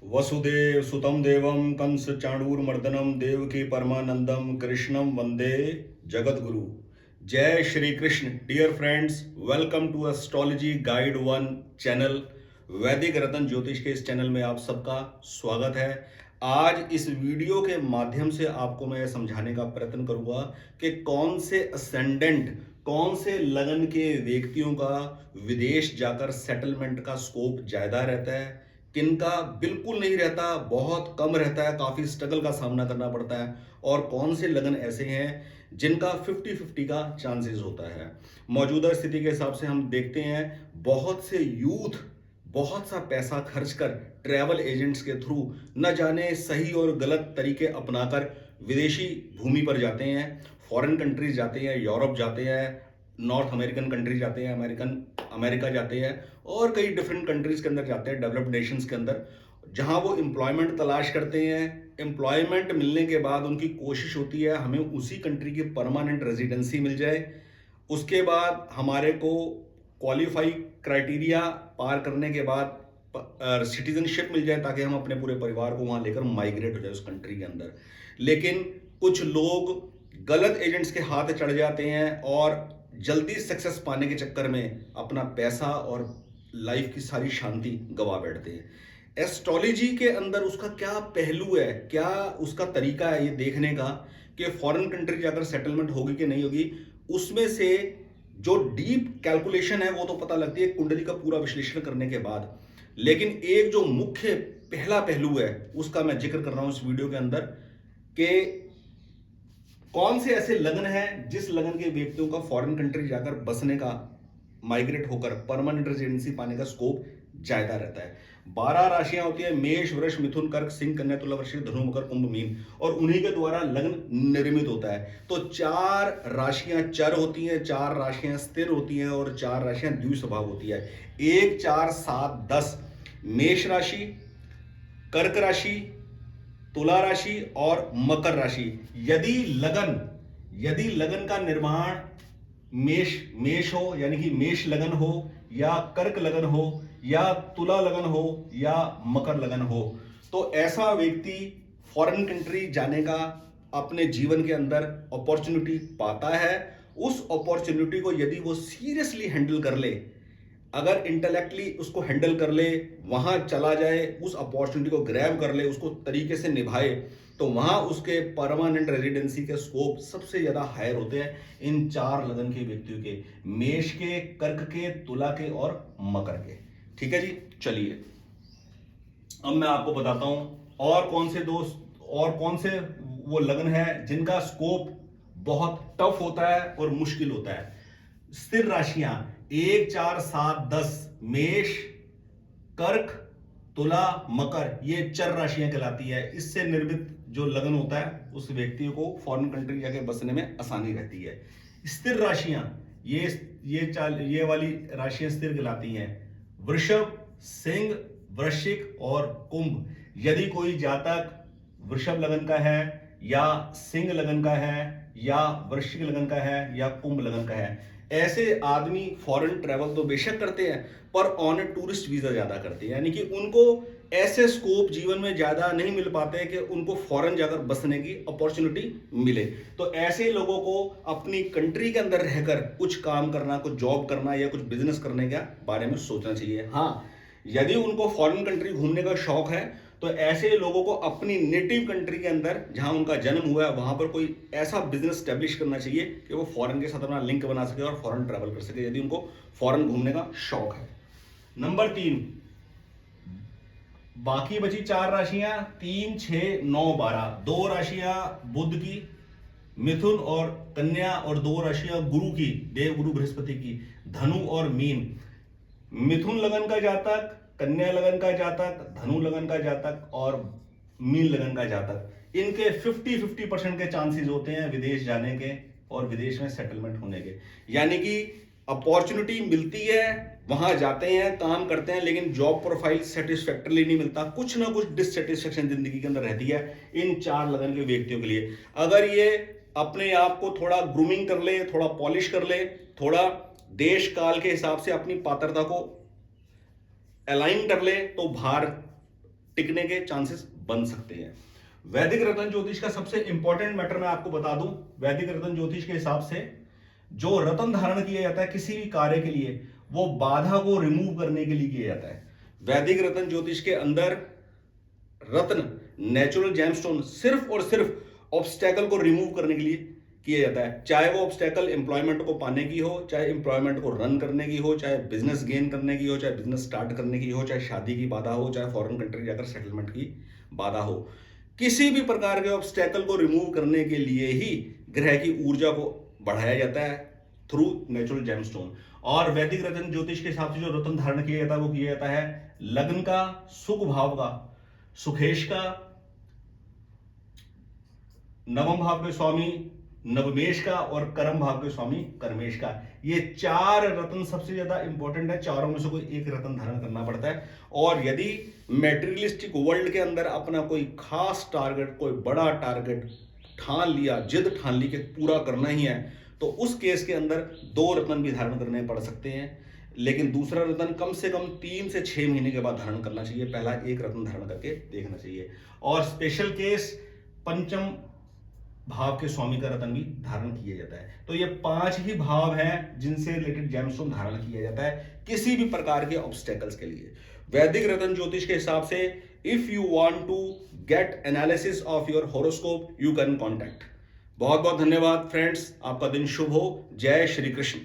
वसुदेव सुतम देवम कंस चाणूरमर्दनम देवकी परमानंदम कृष्णम वंदे जगत गुरु। जय Shri Krishna. Dear friends, welcome to astrology guide one channel. वैदिक रत्न ज्योतिष के इस चैनल में आप सबका स्वागत है। आज इस वीडियो के माध्यम से आपको मैं समझाने का प्रयत्न करूंगा कि कौन से असेंडेंट, कौन से लगन के व्यक्तियों का विदेश जाकर सेटलमेंट का स्कोप ज्यादा रहता है, किनका बिल्कुल नहीं रहता, बहुत कम रहता है, काफी स्ट्रगल का सामना करना पड़ता है, और कौन से लगन ऐसे हैं जिनका 50-50 का चांसेस होता है। मौजूदा स्थिति के हिसाब से हम देखते हैं बहुत से यूथ बहुत सा पैसा खर्च कर ट्रैवल एजेंट्स के थ्रू न जाने सही और गलत तरीके अपनाकर विदेशी भूमि पर जाते हैं, फॉरेन कंट्रीज जाते हैं, यूरोप जाते हैं, नॉर्थ अमेरिकन कंट्री जाते हैं, अमेरिका जाते हैं, और कई डिफरेंट कंट्रीज के अंदर जाते हैं, डेवलप्ड नेशंस के अंदर, जहां वो एम्प्लॉयमेंट तलाश करते हैं। एम्प्लॉयमेंट मिलने के बाद उनकी कोशिश होती है हमें उसी कंट्री की परमानेंट रेजिडेंसी मिल जाए। उसके बाद हमारे को क्वालिफाई क्राइटेरिया पार करने के बाद सिटीजनशिप मिल जाए, ताकि हम अपने पूरे परिवार को वहां लेकर माइग्रेट हो जाए उस कंट्री के अंदर। लेकिन कुछ लोग गलत एजेंट्स के हाथ चढ़ जाते हैं और जल्दी सक्सेस पाने के चक्कर में अपना पैसा और लाइफ की सारी शांति गवा बैठते हैं। एस्ट्रोलॉजी के अंदर उसका क्या पहलू है, क्या उसका तरीका है ये देखने का कि फॉरेन कंट्री जाकर सेटलमेंट होगी कि नहीं होगी, उसमें से जो डीप कैलकुलेशन है वो तो पता लगती है कुंडली का पूरा विश्लेषण करने के बाद। लेकिन एक जो मुख्य पहला पहलू है उसका मैं जिक्र कर रहा हूं इस वीडियो के अंदर कि कौन से ऐसे लगन हैं जिस लगन के व्यक्तियों का फॉरेन कंट्री जाकर बसने का, माइग्रेट होकर परमानेंट रेजिडेंसी पाने का स्कोप ज्यादा रहता है। 12 राशियां होती है, मेष वृष मिथुन कर्क सिंह कन्या तुला वृश्चिक धनु मकर कुंभ मीन, और उन्हीं के द्वारा लग्न निर्मित होता है। तो 4 राशियां चर होती हैं, 4 राशियां स्थिर होती हैं, और 4 राशियां द्विस्वभाव होती है। 1 4 7 10 मेष राशि, कर्क राशि, तुला राशि और मकर राशि। यदि लगन का निर्माण मेष हो, यानी कि मेष लगन हो, या कर्क लगन हो, या तुला लगन हो, या मकर लगन हो, तो ऐसा व्यक्ति फॉरेन कंट्री जाने का अपने जीवन के अंदर अपॉर्चुनिटी पाता है। उस अपॉर्चुनिटी को यदि वो सीरियसली हैंडल कर ले, अगर इंटेलेक्टली उसको हैंडल कर ले, वहां चला जाए, उस अपॉर्चुनिटी को ग्रैब कर ले, उसको तरीके से निभाए, तो वहां उसके परमानेंट रेजिडेंसी के स्कोप सबसे ज्यादा हायर होते हैं इन 4 लगन के व्यक्तियों के, मेष के, कर्क के, तुला के और मकर के। ठीक है जी, चलिए अब मैं आपको बताता हूं और कौन से वो लगन है जिनका स्कोप बहुत टफ होता है और मुश्किल होता है। स्थिर राशियां 1 4 7 10 मेष, कर्क, तुला, मकर, ये चर राशियां कहलाती है। इससे निर्मित जो लगन होता है उस व्यक्ति को फॉरेन कंट्री जाके बसने में आसानी रहती है। स्थिर राशियां ये वाली राशियां स्थिर कहलाती हैं। वृषभ, सिंह, वृश्चिक और कुंभ। यदि कोई जातक वृषभ लगन का है, या सिंह लगन का है, या वृश्चिक लगन का है, या कुंभ लगन का है, ऐसे आदमी फॉरेन ट्रैवल तो बेशक करते हैं पर ऑन ए टूरिस्ट वीजा ज्यादा करते हैं, यानी कि उनको ऐसे स्कोप जीवन में ज्यादा नहीं मिल पाते हैं कि उनको फॉरेन जाकर बसने की अपॉर्चुनिटी मिले। तो ऐसे लोगों को अपनी कंट्री के अंदर रहकर कुछ काम करना, कुछ जॉब करना, या कुछ बिजनेस करने के बारे में सोचना चाहिए। हाँ, यदि उनको फॉरेन कंट्री घूमने का शौक है तो ऐसे लोगों को अपनी नेटिव कंट्री के अंदर जहां उनका जन्म हुआ है वहां पर कोई ऐसा बिजनेस स्टैब्लिश करना चाहिए कि वो फॉरेन के साथ अपना लिंक बना सके और फॉरेन ट्रैवल कर सके, यदि उनको फॉरेन घूमने का शौक है। नंबर 3, बाकी बची 4 राशियां 3 6 9 12। 2 राशियां बुध की, मिथुन और कन्या, और 2 राशियां गुरु की, देव गुरु बृहस्पति की, धनु और मीन। मिथुन लगन का जातक, कन्या लगन का जातक, धनु लगन का जातक और मीन लगन का जातक, इनके 50-50% के चांसेस होते हैं विदेश जाने के और विदेश में सेटलमेंट होने के। यानी कि अपॉर्चुनिटी मिलती है, वहां जाते हैं, काम करते हैं, लेकिन जॉब प्रोफाइल सेटिस्फैक्टरली नहीं मिलता, कुछ ना कुछ डिससेटिस्फेक्शन जिंदगी के अंदर रहती है इन 4 लगन के व्यक्तियों के लिए। अगर ये अपने आप को थोड़ा ग्रूमिंग कर ले, थोड़ा पॉलिश कर ले, थोड़ा देश काल के हिसाब से अपनी पात्रता को अलाइन कर ले, तो बाहर टिकने के चांसेस बन सकते हैं। वैदिक रत्न ज्योतिष का सबसे इंपॉर्टेंट मैटर मैं आपको बता दूं, वैदिक रत्न ज्योतिष के हिसाब से जो रत्न धारण किया जाता है किसी भी कार्य के लिए, वो बाधा को रिमूव करने के लिए किया जाता है। वैदिक रत्न ज्योतिष के अंदर रत्न, नेचुरल जेमस्टोन सिर्फ और सिर्फ ऑब्स्टेकल को रिमूव करने के लिए किया जाता है। चाहे वो ऑब्स्टेकल एम्प्लॉयमेंट को पाने की हो, चाहे एम्प्लॉयमेंट को रन करने की हो, चाहे बिजनेस गेन करने की हो, चाहे बिजनेस स्टार्ट करने की हो, चाहे शादी की बाधा हो, चाहे फॉरेन कंट्री जाकर सेटलमेंट की बाधा हो, किसी भी प्रकार के ऑब्स्टेकल को रिमूव करने के लिए ही ग्रह की ऊर्जा को बढ़ाया जाता है थ्रू नेचुरल जेमस्टोन। और वैदिक रत्न ज्योतिष के हिसाब से जो रत्न धारण किया जाता है वो किया जाता है लग्न का, सुख भाव का, सुखेश का, नवम भाव के स्वामी नवमेश का, और कर्म भाव के स्वामी कर्मेश का। ये चार रत्न सबसे ज्यादा इंपॉर्टेंट है। चारों में से कोई एक रत्न धारण करना पड़ता है। और यदि मेटेरियलिस्टिक वर्ल्ड के अंदर अपना कोई खास टारगेट, कोई बड़ा टारगेट ठान लिया, जिद ठान ली कि पूरा करना ही है, तो उस केस के अंदर दो रत्न भी धारण करने पड़ सकते हैं। लेकिन दूसरा रत्न कम से कम 3 से 6 महीने के बाद धारण करना चाहिए। पहला एक रत्न धारण करके देखना चाहिए। और स्पेशल केस पंचम भाव के स्वामी का रत्न भी धारण किया जाता है। तो ये 5 ही भाव हैं जिनसे रिलेटेड जेमस्टोन धारण किया जाता है किसी भी प्रकार के ऑब्स्टेकल्स के लिए। वैदिक रत्न ज्योतिष के हिसाब से if you want to get analysis of your horoscope, you can contact. बहुत बहुत धन्यवाद फ्रेंड्स, आपका दिन शुभ हो। जय श्री कृष्ण।